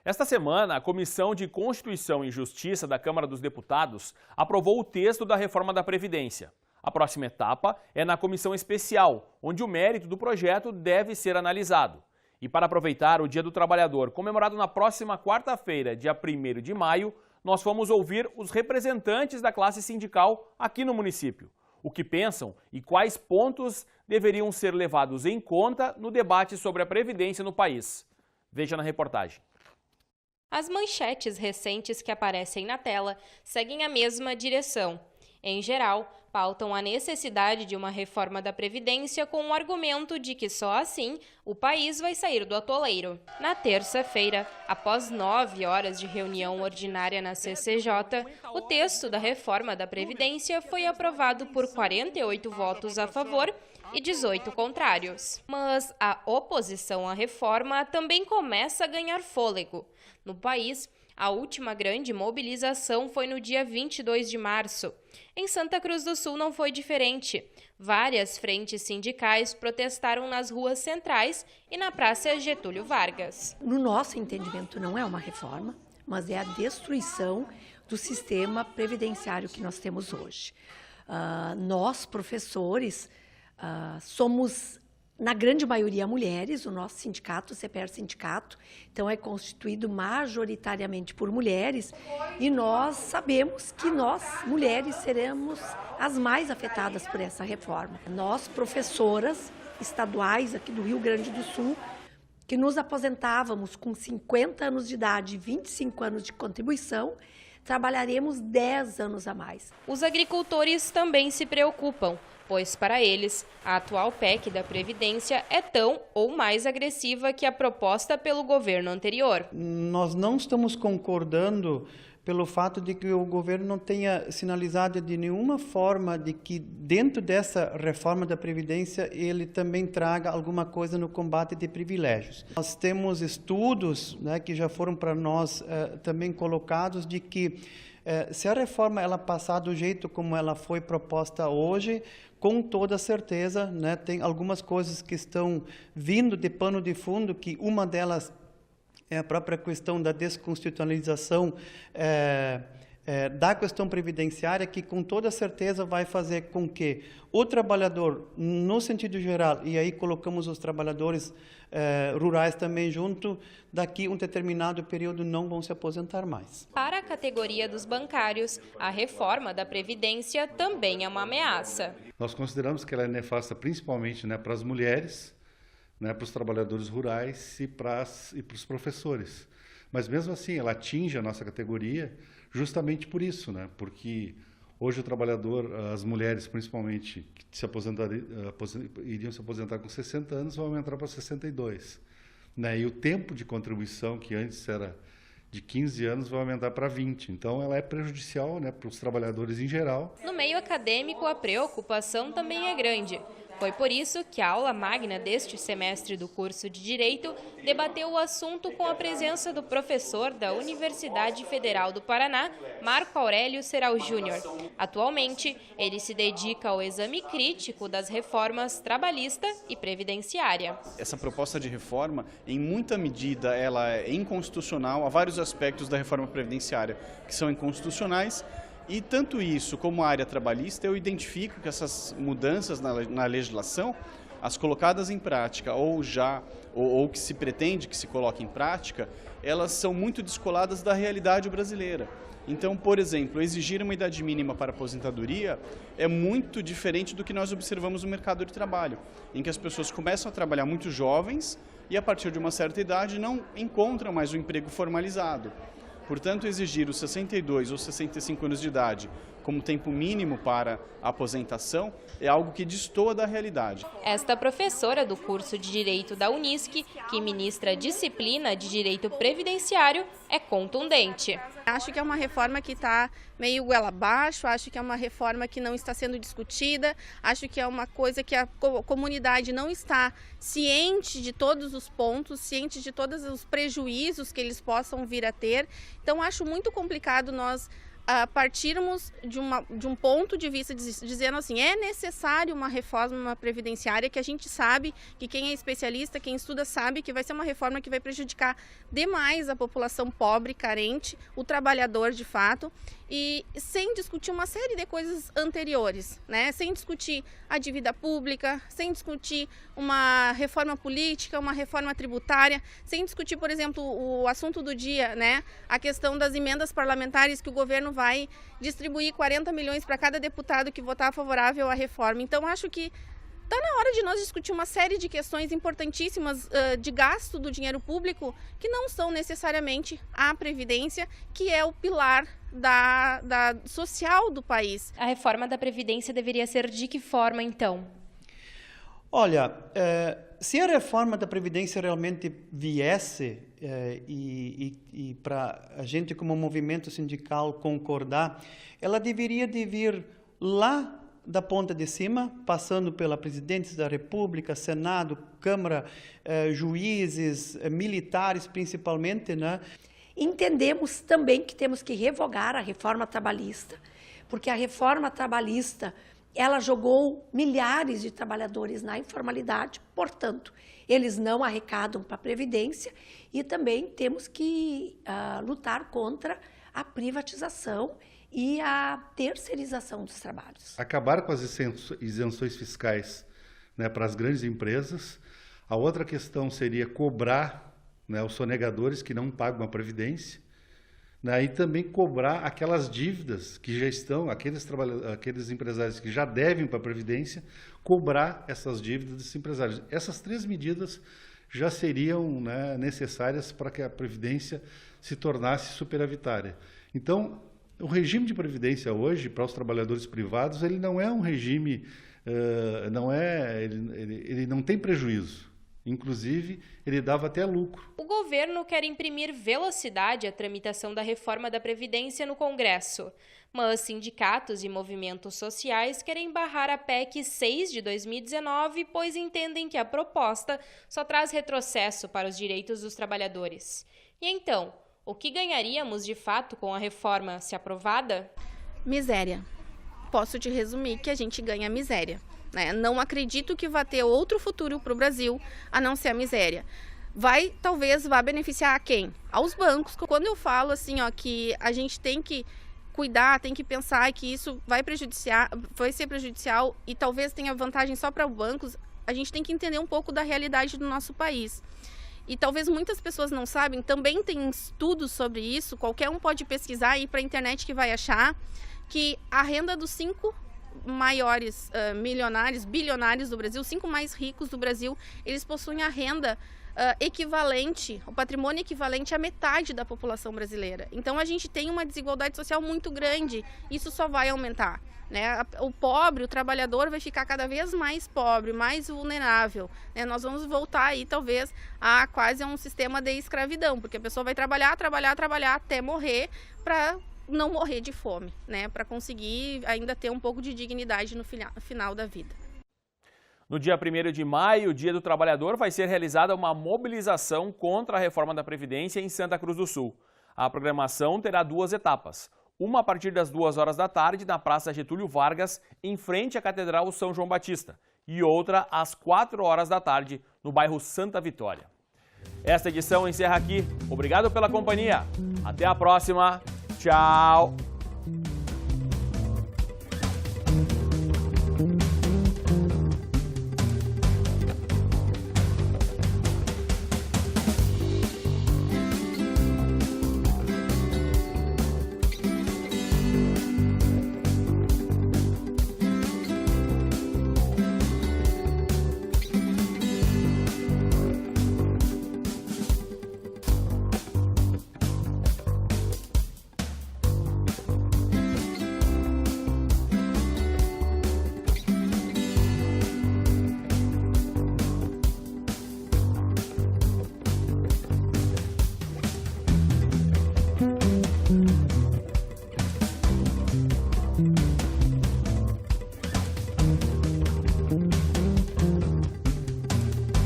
Esta semana, a Comissão de Constituição e Justiça da Câmara dos Deputados aprovou o texto da reforma da Previdência. A próxima etapa é na Comissão Especial, onde o mérito do projeto deve ser analisado. E para aproveitar o Dia do Trabalhador, comemorado na próxima quarta-feira, dia 1º de maio, nós fomos ouvir os representantes da classe sindical aqui no município. O que pensam e quais pontos deveriam ser levados em conta no debate sobre a Previdência no país. Veja na reportagem. As manchetes recentes que aparecem na tela seguem a mesma direção. Em geral, pautam a necessidade de uma reforma da Previdência com o argumento de que só assim o país vai sair do atoleiro. Na terça-feira, após 9 horas de reunião ordinária na CCJ, o texto da reforma da Previdência foi aprovado por 48 votos a favor e 18 contrários. Mas a oposição à reforma também começa a ganhar fôlego. No país, a última grande mobilização foi no dia 22 de março. Em Santa Cruz do Sul não foi diferente. Várias frentes sindicais protestaram nas ruas centrais e na Praça Getúlio Vargas. No nosso entendimento, não é uma reforma, mas é a destruição do sistema previdenciário que nós temos hoje. Nós, professores, somos, na grande maioria, mulheres. O nosso sindicato, o CPR Sindicato, então é constituído majoritariamente por mulheres e nós sabemos que nós, mulheres, seremos as mais afetadas por essa reforma. Nós, professoras estaduais aqui do Rio Grande do Sul, que nos aposentávamos com 50 anos de idade e 25 anos de contribuição, trabalharemos 10 anos a mais. Os agricultores também se preocupam, pois para eles, a atual PEC da Previdência é tão ou mais agressiva que a proposta pelo governo anterior. Nós não estamos concordando pelo fato de que o governo não tenha sinalizado de nenhuma forma de que dentro dessa reforma da Previdência ele também traga alguma coisa no combate de privilégios. Nós temos estudos, né, que já foram para nós também colocados de que se a reforma ela passar do jeito como ela foi proposta hoje, com toda certeza, né, tem algumas coisas que estão vindo de pano de fundo, que uma delas é a própria questão da desconstitucionalização da questão previdenciária, que com toda certeza vai fazer com que o trabalhador, no sentido geral, e aí colocamos os trabalhadores rurais também junto, daqui um determinado período não vão se aposentar mais. Para a categoria dos bancários, a reforma da Previdência também é uma ameaça. Nós consideramos que ela é nefasta principalmente, né, para as mulheres, né, para os trabalhadores rurais e para os professores. Mas mesmo assim, ela atinge a nossa categoria justamente por isso, né? Porque hoje o trabalhador, as mulheres principalmente, que iriam se aposentar com 60 anos, vão aumentar para 62. Né? E o tempo de contribuição, que antes era de 15 anos, vai aumentar para 20. Então, ela é prejudicial, né, para os trabalhadores em geral. No meio acadêmico, a preocupação também é grande. Foi por isso que a aula magna deste semestre do curso de Direito debateu o assunto com a presença do professor da Universidade Federal do Paraná, Marco Aurélio Serral Júnior. Atualmente, ele se dedica ao exame crítico das reformas trabalhista e previdenciária. Essa proposta de reforma, em muita medida, ela é inconstitucional. Há vários aspectos da reforma previdenciária que são inconstitucionais. E tanto isso como a área trabalhista, eu identifico que essas mudanças na legislação, as colocadas em prática ou que se pretende que se coloque em prática, elas são muito descoladas da realidade brasileira. Então, por exemplo, exigir uma idade mínima para aposentadoria é muito diferente do que nós observamos no mercado de trabalho, em que as pessoas começam a trabalhar muito jovens e a partir de uma certa idade não encontram mais o emprego formalizado. Portanto, exigir os 62 ou 65 anos de idade como tempo mínimo para a aposentação é algo que destoa da realidade. Esta professora do curso de Direito da Unisc, que ministra a disciplina de Direito Previdenciário, é contundente. Acho que é uma reforma que está meio goela abaixo, acho que é uma reforma que não está sendo discutida, acho que é uma coisa que a comunidade não está ciente de todos os pontos, ciente de todos os prejuízos que eles possam vir a ter. Então, acho muito complicado nós partirmos de um ponto de vista dizendo assim, é necessário uma reforma previdenciária que a gente sabe que quem é especialista, quem estuda sabe que vai ser uma reforma que vai prejudicar demais a população pobre, carente, o trabalhador de fato, e sem discutir uma série de coisas anteriores, né? Sem discutir a dívida pública, sem discutir uma reforma política, uma reforma tributária, sem discutir, por exemplo, o assunto do dia, né? A questão das emendas parlamentares que o governo vai distribuir 40 milhões para cada deputado que votar favorável à reforma. Então, acho que está na hora de nós discutir uma série de questões importantíssimas de gasto do dinheiro público que não são necessariamente a Previdência, que é o pilar da social do país. A reforma da Previdência deveria ser de que forma, então? Olha, se a reforma da Previdência realmente viesse e para a gente como movimento sindical concordar, ela deveria de vir lá da ponta de cima, passando pela Presidência da República, Senado, Câmara, juízes, militares principalmente, né? Entendemos também que temos que revogar a reforma trabalhista, porque a reforma trabalhista ela jogou milhares de trabalhadores na informalidade, portanto, eles não arrecadam para a Previdência e também temos que lutar contra a privatização e a terceirização dos trabalhos. Acabar com as isenções fiscais, né, para as grandes empresas. A outra questão seria cobrar, né, os sonegadores que não pagam a Previdência, né, e também cobrar aquelas dívidas que já estão, aqueles empresários que já devem para a Previdência, cobrar essas dívidas desses empresários. Essas 3 medidas já seriam, né, necessárias para que a Previdência se tornasse superavitária. Então, o regime de previdência hoje, para os trabalhadores privados, ele não é um regime, ele não tem prejuízo. Inclusive, ele dava até lucro. O governo quer imprimir velocidade à tramitação da reforma da Previdência no Congresso, mas sindicatos e movimentos sociais querem barrar a PEC 6 de 2019, pois entendem que a proposta só traz retrocesso para os direitos dos trabalhadores. E então, o que ganharíamos de fato com a reforma, se aprovada? Miséria. Posso te resumir que a gente ganha miséria, né? Não acredito que vá ter outro futuro para o Brasil a não ser a miséria. Talvez vá beneficiar a quem? Aos bancos. Quando eu falo assim, que a gente tem que cuidar, tem que pensar que isso vai ser prejudicial e talvez tenha vantagem só para os bancos, a gente tem que entender um pouco da realidade do nosso país. E talvez muitas pessoas não sabem, também tem estudos sobre isso, qualquer um pode pesquisar e ir para a internet que vai achar que a renda dos 5 maiores bilionários do Brasil, 5 mais ricos do Brasil, eles possuem a renda equivalente, o patrimônio equivalente à metade da população brasileira. Então a gente tem uma desigualdade social muito grande, isso só vai aumentar, né? O pobre, o trabalhador vai ficar cada vez mais pobre, mais vulnerável, né? Nós vamos voltar aí talvez a quase um sistema de escravidão, porque a pessoa vai trabalhar até morrer para não morrer de fome, né? Para conseguir ainda ter um pouco de dignidade no final da vida. No dia 1º de maio, Dia do Trabalhador, vai ser realizada uma mobilização contra a reforma da Previdência em Santa Cruz do Sul. A programação terá 2 etapas. Uma a partir das 2 horas da tarde na Praça Getúlio Vargas, em frente à Catedral São João Batista. E outra às 4 horas da tarde, no bairro Santa Vitória. Esta edição encerra aqui. Obrigado pela companhia. Até a próxima. Tchau.